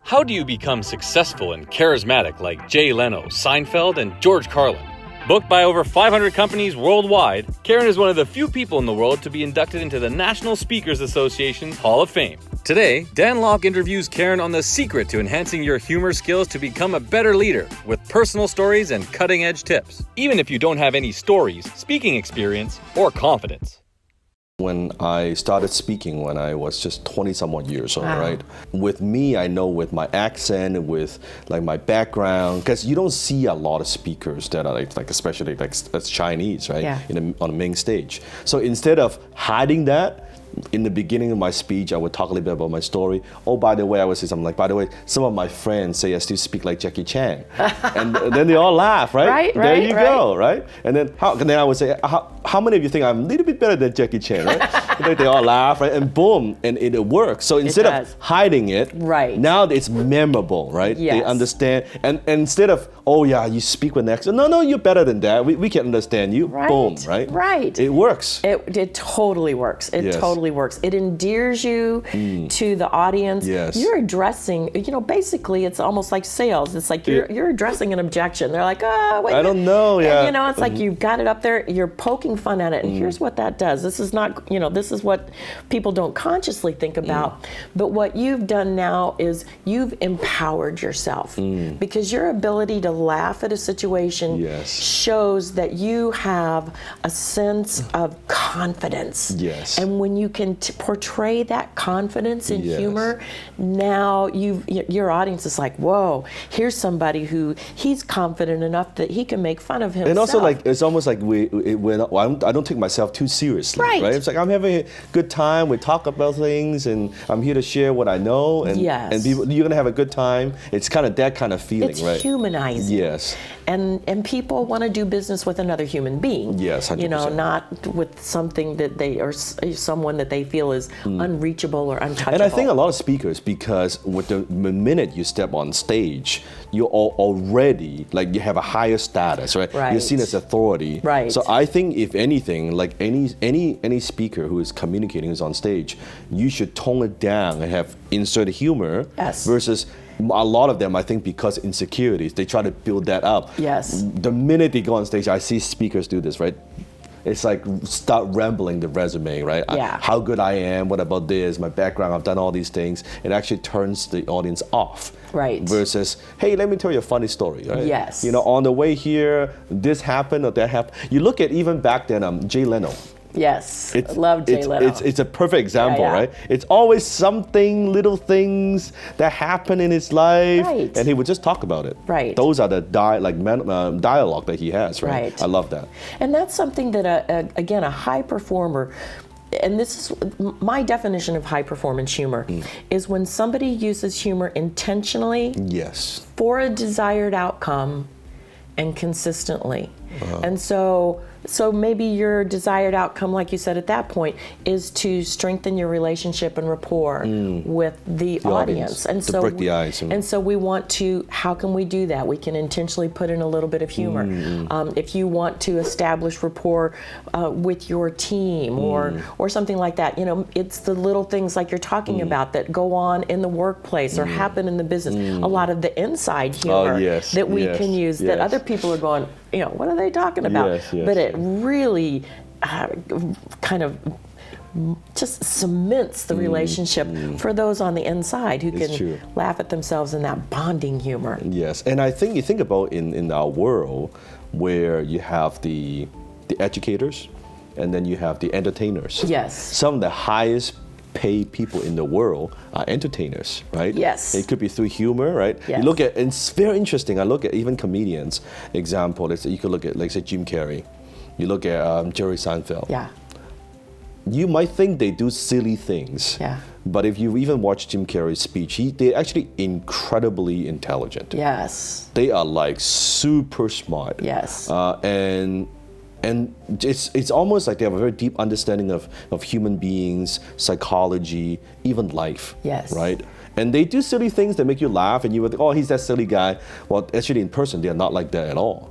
How do you become successful and charismatic like Jay Leno, Seinfeld, and George Carlin? Booked by over 500 companies worldwide, Karen is one of the few people in the world to be inducted into the National Speakers Association's Hall of Fame. Today, Dan Lok interviews Karen on the secret to enhancing your humor skills to become a better leader with personal stories and cutting-edge tips, even if you don't have any stories, speaking experience, or confidence. When I started speaking when I was just 20-somewhat years old, right? With me, I know with my accent, with like my background, because you don't see a lot of speakers that are like especially like as Chinese, right? Yeah. On the main stage. So instead of hiding that, in the beginning of my speech, I would talk a little bit about my story. Oh, by the way, I would say something like, by the way, some of my friends say I still speak like Jackie Chan. And then they all laugh, right? There you go, right? And then I would say, how many of you think I'm a little bit better than Jackie Chan, right? They all laugh, right? And boom, and it works. So instead of hiding it, now it's memorable, right? Yes. They understand. And instead of, oh yeah, you speak with an accent. No, you're better than that. We can understand you. Right. Boom, right? Right. It works. It totally works. It totally works. It endears you to the audience. Yes. You're addressing, basically it's almost like sales. It's like you're addressing an objection. They're like, wait. I don't know, And, it's like you've got it up there, you're poking fun at it, and here's what that does. This is not, this is what people don't consciously think about. But what you've done now is you've empowered yourself because your ability to laugh at a situation shows that you have a sense of confidence. Yes. And when you can portray that confidence and humor, now your audience is like, whoa, here's somebody who he's confident enough that he can make fun of himself. And also, it's almost like I don't take myself too seriously, right? It's like I'm having a good time. We talk about things, and I'm here to share what I know, and people, you're gonna have a good time. It's kind of that kind of feeling, it's right? It's humanizing. Yes. And people want to do business with another human being. Yes, 100%. Not with something that they or someone that they feel is unreachable or untouchable. And I think a lot of speakers, because with the minute you step on stage, you're already like you have a higher status, right? You're seen as authority. Right. So I think if anything, like any speaker who is communicating who's on stage, you should tone it down and have insert humor versus a lot of them, I think, because insecurities, they try to build that up. Yes. The minute they go on stage, I see speakers do this, right? It's like start rambling the resume, right? Yeah. How good I am, what about this, my background, I've done all these things. It actually turns the audience off. Right. Versus, hey, let me tell you a funny story, right? Yes. On the way here, this happened or that happened. You look at even back then, Jay Leno. Yes, I love Jay Leno. It's a perfect example, right? It's always something, little things that happen in his life, and he would just talk about it. Right. Those are the dialogue that he has, right? I love that. And that's something that, again, a high performer, and this is my definition of high performance humor, is when somebody uses humor intentionally for a desired outcome and consistently. And so maybe your desired outcome, like you said at that point, is to strengthen your relationship and rapport with the audience. And to break the ice. And so we want to, how can we do that? We can intentionally put in a little bit of humor. If you want to establish rapport with your team or something like that, it's the little things like you're talking about that go on in the workplace or happen in the business. A lot of the inside humor that we can use that other people are going, what are they talking about? But it really kind of just cements the relationship for those on the inside who can laugh at themselves in that bonding humor. Yes, and I think you think about in our world where you have the educators and then you have the entertainers. Yes. Some of the highest paid people in the world are entertainers, right? Yes. It could be through humor, right? Yes. You look at, and it's very interesting, I look at even comedians, example, you could look at, like say, Jim Carrey. You look at Jerry Seinfeld. Yeah. You might think they do silly things. Yeah. But if you even watch Jim Carrey's speech, they're actually incredibly intelligent. Yes. They are like super smart. Yes. And it's almost like they have a very deep understanding of human beings, psychology, even life. Yes. Right? And they do silly things that make you laugh, and you would think, oh, he's that silly guy. Well, actually, in person, they are not like that at all.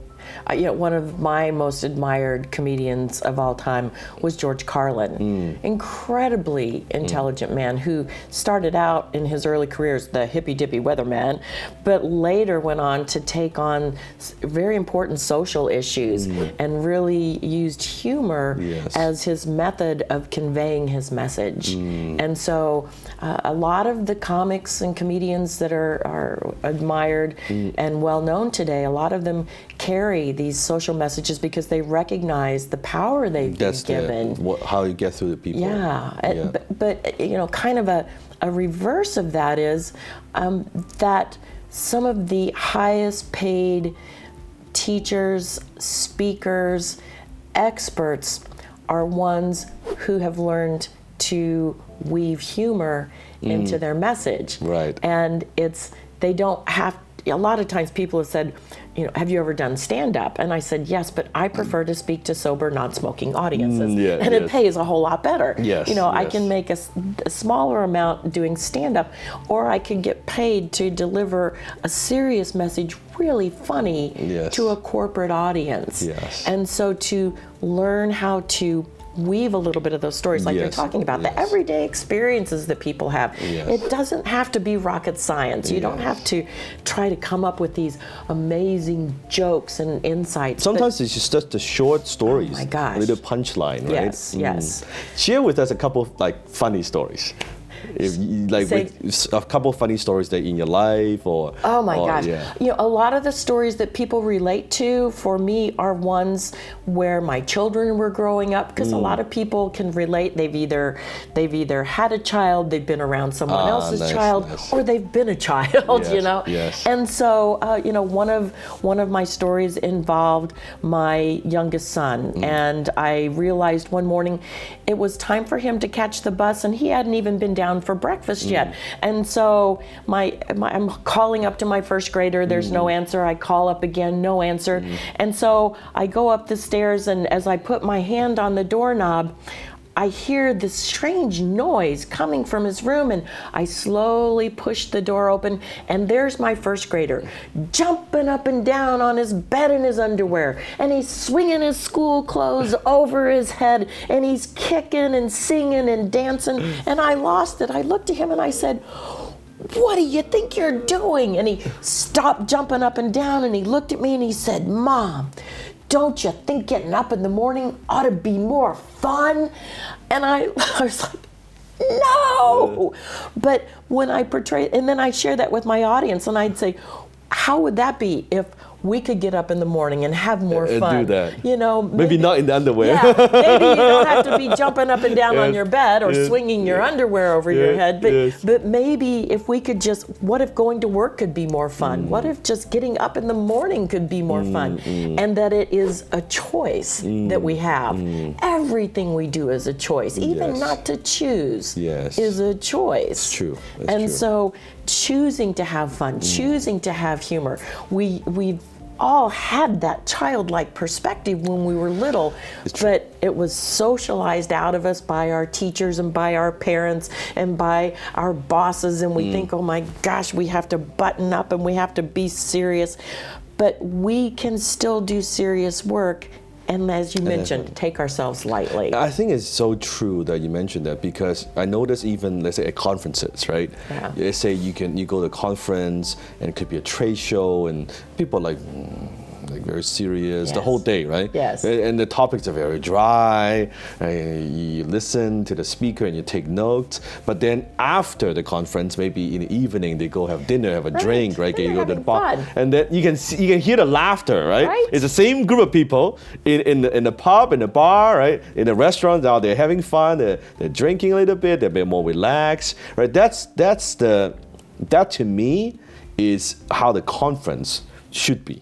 One of my most admired comedians of all time was George Carlin. Incredibly intelligent man who started out in his early career as the hippy-dippy weatherman, but later went on to take on very important social issues and really used humor as his method of conveying his message. And so a lot of the comics and comedians that are admired and well known today, a lot of them carry these social messages because they recognize the power they've been given. How you get through the people. Yeah. But kind of a reverse of that is that some of the highest paid teachers, speakers, experts are ones who have learned to weave humor into their message. Right. And they don't have, a lot of times people have said, have you ever done stand-up? And I said, yes, but I prefer to speak to sober, non-smoking audiences. It pays a whole lot better. I can make a smaller amount doing stand-up, or I can get paid to deliver a serious message, really funny, to a corporate audience. And so to learn how to weave a little bit of those stories like you're talking about, the everyday experiences that people have. It doesn't have to be rocket science. You don't have to try to come up with these amazing jokes and insights. Sometimes it's just the short stories. Oh my gosh. A little punchline, right? Yes. Share with us a couple of funny stories. If you, with a couple of funny stories that in your life or oh my gosh, a lot of the stories that people relate to for me are ones where my children were growing up, because a lot of people can relate. They've either had a child, they've been around someone else's child, or they've been a child. And so one of my stories involved my youngest son, and I realized one morning it was time for him to catch the bus, and he hadn't even been down for breakfast yet. And so I'm calling up to my first grader, there's no answer. I call up again, no answer. And so I go up the stairs, and as I put my hand on the doorknob, I hear this strange noise coming from his room, and I slowly push the door open, and there's my first grader jumping up and down on his bed in his underwear, and he's swinging his school clothes over his head, and he's kicking and singing and dancing, and I lost it. I looked at him and I said, "What do you think you're doing?" And he stopped jumping up and down, and he looked at me and he said, "Mom, don't you think getting up in the morning ought to be more fun?" And I was like, no. But when I portray, and then I share that with my audience, and I'd say, how would that be if we could get up in the morning and have more fun? Do that. Maybe not in the underwear. Maybe you don't have to be jumping up and down on your bed or swinging your underwear over your head. But maybe if we could what if going to work could be more fun? What if just getting up in the morning could be more fun? And that it is a choice that we have. Everything we do is a choice. Even not to choose is a choice. It's true. So choosing to have fun, choosing to have humor. We've all had that childlike perspective when we were little, but it was socialized out of us by our teachers and by our parents and by our bosses, and we think, oh my gosh, we have to button up and we have to be serious. But we can still do serious work, and as you mentioned, take ourselves lightly. I think it's so true that you mentioned that, because I notice even, let's say, at conferences, right? Let's say you go to a conference and it could be a trade show, and people are like very serious the whole day, right? And the topics are very dry. You listen to the speaker and you take notes. But then after the conference, maybe in the evening, they go have dinner, have a drink, right? You go to the bar, and then you can hear the laughter, right? It's the same group of people in the pub, in the bar, right? In the restaurants, out there having fun. They're drinking a little bit. They're a bit more relaxed, right? That to me is how the conference should be.